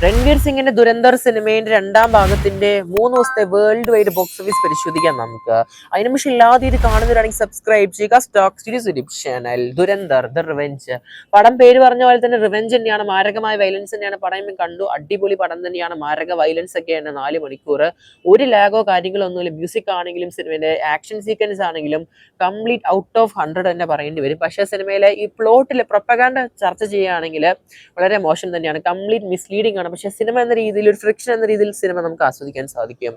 രൺവീർ സിംഗിന്റെ ദുരന്തർ സിനിമയുടെ രണ്ടാം ഭാഗത്തിന്റെ 3 ദിവസത്തെ വേൾഡ് വൈഡ് ബോക്സ് ഓഫീസ് പരിശോധിക്കാം നമുക്ക്. അതിന് പക്ഷെ ഇല്ലാതെ ഇത് കാണുന്നവരാണെങ്കിൽ സബ്സ്ക്രൈബ് ചെയ്യുക stock series YouTube channel. Dhurandhar the revenge പടം പേര് പറഞ്ഞ പോലെ തന്നെ റിവെഞ്ച് തന്നെയാണ്, മാരകമായ വയലൻസ് തന്നെയാണ്. പടം കണ്ടു, അടിപൊളി പടം തന്നെയാണ്. മാരക വയലൻസ് ഒക്കെയാണ്. 4 മണിക്കൂർ ഒരു ലാഗോ കാര്യങ്ങളോ ഒന്നുമില്ല. മ്യൂസിക് ആണെങ്കിലും സിനിമയുടെ ആക്ഷൻ സീക്വൻസ് ആണെങ്കിലും കംപ്ലീറ്റ് ഔട്ട് ഓഫ് 100 തന്നെ പറയേണ്ടി വരും. പക്ഷേ സിനിമയിലെ ഈ പ്ലോട്ടിലെ പ്രൊപ്പഗാൻഡ ചർച്ച ചെയ്യുകയാണെങ്കിൽ വളരെ മോശം തന്നെയാണ്. കംപ്ലീറ്റ് മിസ്ലീഡിംഗ് ആണ്. പക്ഷേ സിനിമ എന്ന രീതിയിൽ, ഒരു ഫ്രിക്ഷൻ എന്ന രീതിയിൽ സിനിമ നമുക്ക് ആസ്വദിക്കാൻ സാധിക്കും.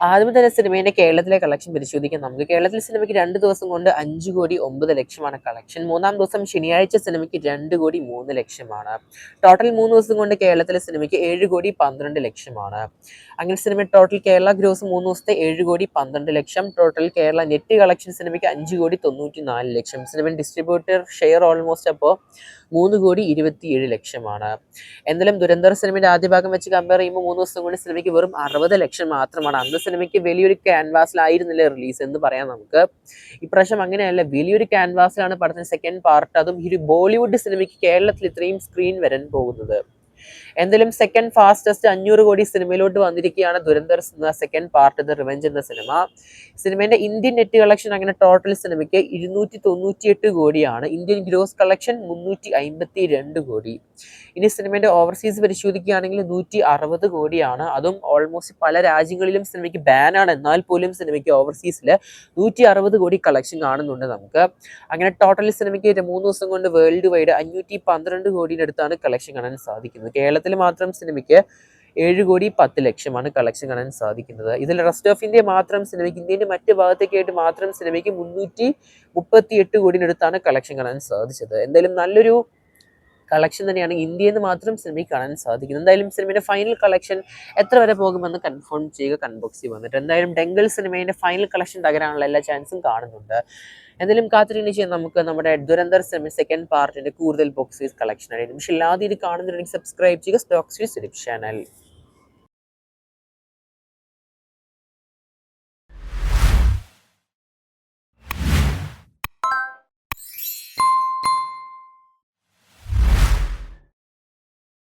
ആദ്യം തന്നെ സിനിമയുടെ കേരളത്തിലെ കളക്ഷൻ പരിശോധിക്കാം നമുക്ക്. കേരളത്തിൽ സിനിമയ്ക്ക് 2 ദിവസം കൊണ്ട് 5,9,00,000 കളക്ഷൻ. 3-ാം ദിവസം ശനിയാഴ്ച സിനിമയ്ക്ക് 2,03,00,000. ടോട്ടൽ 3 ദിവസം കൊണ്ട് കേരളത്തിലെ സിനിമയ്ക്ക് 7,12,00,000. അങ്ങനെ സിനിമ ടോട്ടൽ കേരള ഗ്രോസ് 3 ദിവസത്തെ 7,12,00,000. ടോട്ടൽ കേരള നെറ്റ് കളക്ഷൻ സിനിമയ്ക്ക് 5,94,00,000. സിനിമ ഡിസ്ട്രിബ്യൂട്ടർ ഷെയർ ഓൾമോസ്റ്റ് അപ്പോൾ 3,27,00,000. എന്തായാലും ദുരന്തർ സിനിമയുടെ ആദ്യ ഭാഗം വെച്ച് കമ്പയർ ചെയ്യുമ്പോൾ 3 ദിവസം കൊണ്ട് സിനിമയ്ക്ക് വെറും 60,00,000 മാത്രമാണ്. അന്ന് സിനിമയ്ക്ക് വലിയൊരു ക്യാൻവാസിലായിരുന്നില്ല റിലീസ് എന്ന് പറയാം നമുക്ക്. ഇപ്രാവശ്യം അങ്ങനെയല്ല, വലിയൊരു ക്യാൻവാസിലാണ് പടത്തിന് സെക്കൻഡ് പാർട്ട്, അതും ഈ ഒരു ബോളിവുഡ് സിനിമയ്ക്ക് കേരളത്തിൽ ഇത്രയും സ്ക്രീൻ വരാൻ പോകുന്നത്. എന്തായാലും സെക്കൻഡ് ഫാസ്റ്റസ്റ്റ് 500 കോടി സിനിമയിലോട്ട് വന്നിരിക്കുകയാണ് Dhurandhar second part the revenge എന്ന സിനിമ. സിനിമയുടെ ഇന്ത്യൻ നെറ്റ് കളക്ഷൻ അങ്ങനെ ടോട്ടൽ സിനിമയ്ക്ക് 298 കോടിയാണ്. ഇന്ത്യൻ ഗ്രോസ് കളക്ഷൻ 352 കോടി. ഇനി സിനിമയുടെ ഓവർസീസ് പരിശോധിക്കുകയാണെങ്കിൽ 160 കോടിയാണ്. അതും ഓൾമോസ്റ്റ് പല രാജ്യങ്ങളിലും സിനിമയ്ക്ക് ബാനാണ്, എന്നാൽ പോലും സിനിമയ്ക്ക് ഓവർസീസിൽ 160 കോടി കളക്ഷൻ കാണുന്നുണ്ട് നമുക്ക്. അങ്ങനെ ടോട്ടൽ സിനിമയ്ക്ക് 3 ദിവസം കൊണ്ട് വേൾഡ് വൈഡ് 512 കോടിയുടെ കളക്ഷൻ കാണാൻ സാധിക്കുന്നത്. കേരളത്തിൽ മാത്രം സിനിമയ്ക്ക് 7,10,00,000 കളക്ഷൻ കാണാൻ സാധിക്കുന്നത്. ഇതിൽ റെസ്റ്റ് ഓഫ് ഇന്ത്യ മാത്രം സിനിമയ്ക്ക്, ഇന്ത്യയുടെ മറ്റ് ഭാഗത്തേക്കായിട്ട് മാത്രം സിനിമയ്ക്ക് 338 കോടിയുടെ കളക്ഷൻ കാണാൻ സാധിച്ചത്. എന്തായാലും നല്ലൊരു കളക്ഷൻ തന്നെയാണ് ഇന്ത്യയിൽ നിന്ന് മാത്രം സിനിമയ്ക്ക് കാണാൻ സാധിക്കുന്നത്. എന്തായാലും സിനിമയുടെ ഫൈനൽ കളക്ഷൻ എത്ര വരെ പോകുമെന്ന് കൺഫേം ചെയ്യുക കമന്റ് ബോക്സിൽ വന്നിട്ട്. എന്തായാലും ഡെങ്കൽ സിനിമയുടെ ഫൈനൽ കളക്ഷൻ തകരാനുള്ള എല്ലാ ചാൻസും കാണുന്നുണ്ട്. എന്തായാലും കാത്തിരിക്കുന്ന ചെയ്യാൻ നമുക്ക് നമ്മുടെ ദുരന്തർ സിനിമ സെക്കൻഡ് പാർട്ടിന്റെ കൂടുതൽ ബോക്സ് ഓഫീസ് കളക്ഷൻ ആയിരുന്നു. പക്ഷേ ഇല്ലാതെ ഇത് കാണുന്നുണ്ടെങ്കിൽ സബ്സ്ക്രൈബ് ചെയ്യുക സ്റ്റോക്ക് സീരീസ് യൂട്യൂബ് ചാനൽ.